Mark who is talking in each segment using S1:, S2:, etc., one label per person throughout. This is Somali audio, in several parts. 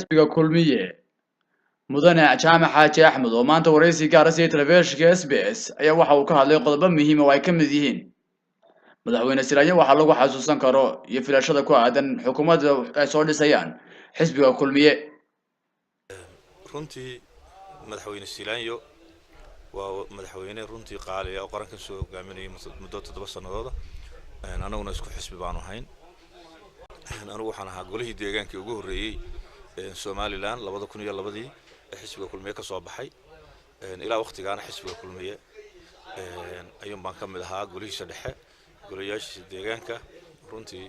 S1: xisbiga kulmiye mudane jaamac xaaji axmed oo maanta waraysi gaar ah siiyay telefishinka SBS ayaa waxa uu ka hadlay qodobo muhiim ah oo ay ka mid yihiin madaxweyne Siraaye waxa lagu xasuusan karo iyo filashada ku aadan xukuumadda ay soo dhisayaan xisbiga kulmiye
S2: runtii madaxweyne Siraaye waa madaxweyne runtii qaali ah oo qaranka soo hogaaminayay muddo 7 sanadood anaguna isku xisbi baan ahayn anigu waxaan ahaa golihii deegaankii ugu horeeyay Somaliland 2002 xisbiga kulmiye ka soo baxay ilaa waqtigaana xisbiga kulmiye ayuu baan ka mid ahaa golihiisa dhexe golayaasha deegaanka runtii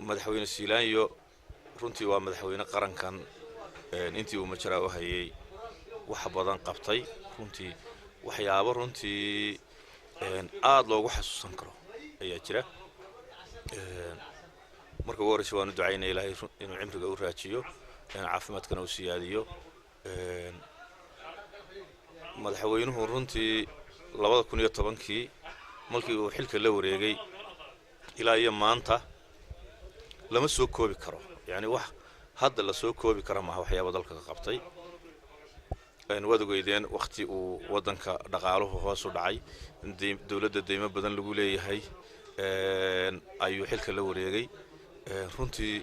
S2: madaxweyne Siraaye runtii waa madaxweyne qarankan intii uu majraa u hayay wax badan qabtay runtii waxyaabo runtii aad loogu xasuusan karo ayaa jira marka ugu horreysay waan u ducaynay Ilaahay inuu cimriga u raajiyo caafimaadkana u siyaadiyo madaxweynuhu runtii 2010kii markii uu xilka la wareegay ilaa iyo maanta lama soo koobi karo yani wax hadda la soo koobi karo ma waxyaabo dalka ka qabtay waad ogeydeen waqti uu wadanka dhaqaaluhu hoos u dhacay dawladda deymo badan lagu leeyahay ayuu xilka la wareegay runtii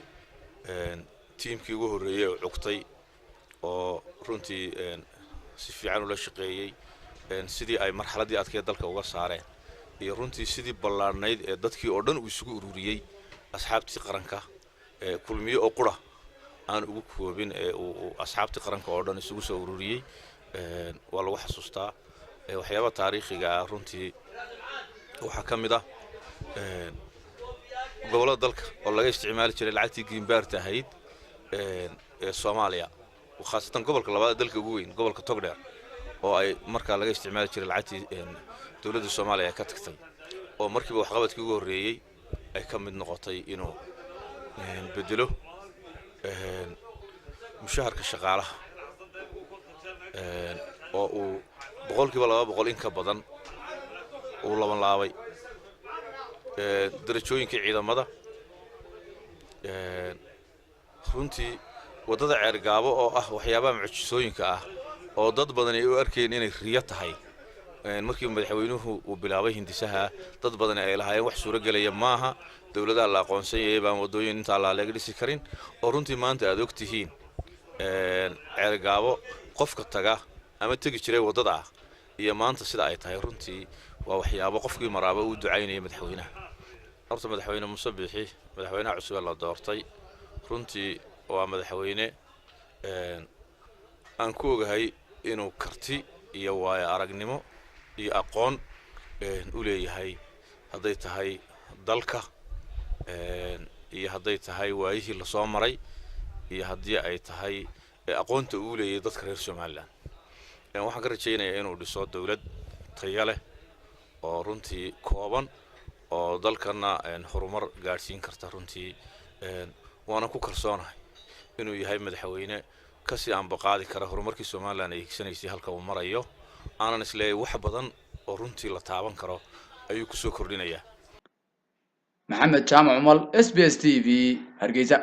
S2: tiimkii ugu horeeyay oo cugtay oo runtii si fiican u la shaqeeyay sidii ay marxaladii adkeed dalka uga saareen iyo runtii sidii ballaarnayd ee dadkii oo dhan uu isugu ururiyay asxaabtii qaranka kulmiye oo qura aan ugu koobin uu asxaabtii qaranka oo dhan isugu soo ururiyay waa lagu xasuustaa waxyaabo taariikhiga ah runtii waxa kamid ah gobolada dalka oo laga isticmaali jiray lacagtii Greenbaart ahayd Soomaaliya khaasatan gobolka labaad dalka ugu weyn gobolka Togdheer oo ay markaa laga isticmaali jiray lacagtii dawladda Soomaaliya ka tagtay oo markiiba wax qabadkii ugu horeeyay ay ka mid noqotay inuu bedelo mushaharka shaqaalaha oo uu 200% in ka badan uu laban laabay darajooyinka ciidamada runtii wadada ceergaabo oo ah waxyaabaha mucjisooyinka ah oo dad badan ay u arkeen inay riyo tahay markii madaxweynuhu uu bilaabay hindisaha dad badan ay lahaayeen wax suura galaya maaha dawladda la aqoonsan yahay baan wadooyin inta la leeg dhisi karin oo runtii maanta aad ogtihiin ceergaabo qofka taga ama tagi jiray wadada iyo maanta sida ay tahay runtii waa waxyaabo qofkii maraaba uu ducaynayay madaxweynaha horta madaxweyne Muuse Biixi madaxweynaha cusub la doortay runtii waa madaxweyne aan ku ogahay inuu karti iyo waayo aragnimo iyo aqoon u leeyahay haday tahay dalka iyo haday tahay waayihii la soo maray iyo hadii ay tahay aqoonta uu leeyahay dadka reer Soomaaliland waxaan ka rajaynayaa inuu dhiso dawlad tayo leh oo runtii kooban oo dalkana horumar gaarsiin karta runtii waana ku kalsoonahay inuu yahay madaxweyne kasi aan baqaadi kara horumarkii Soomaaliland ay higsanaysi halka uu marayo aanan isleeyahay wax badan oo runtii la taaban karo ayuu ku soo kordhinayaa
S1: Maxamed Jaamac Umal SBS TV Hargeysa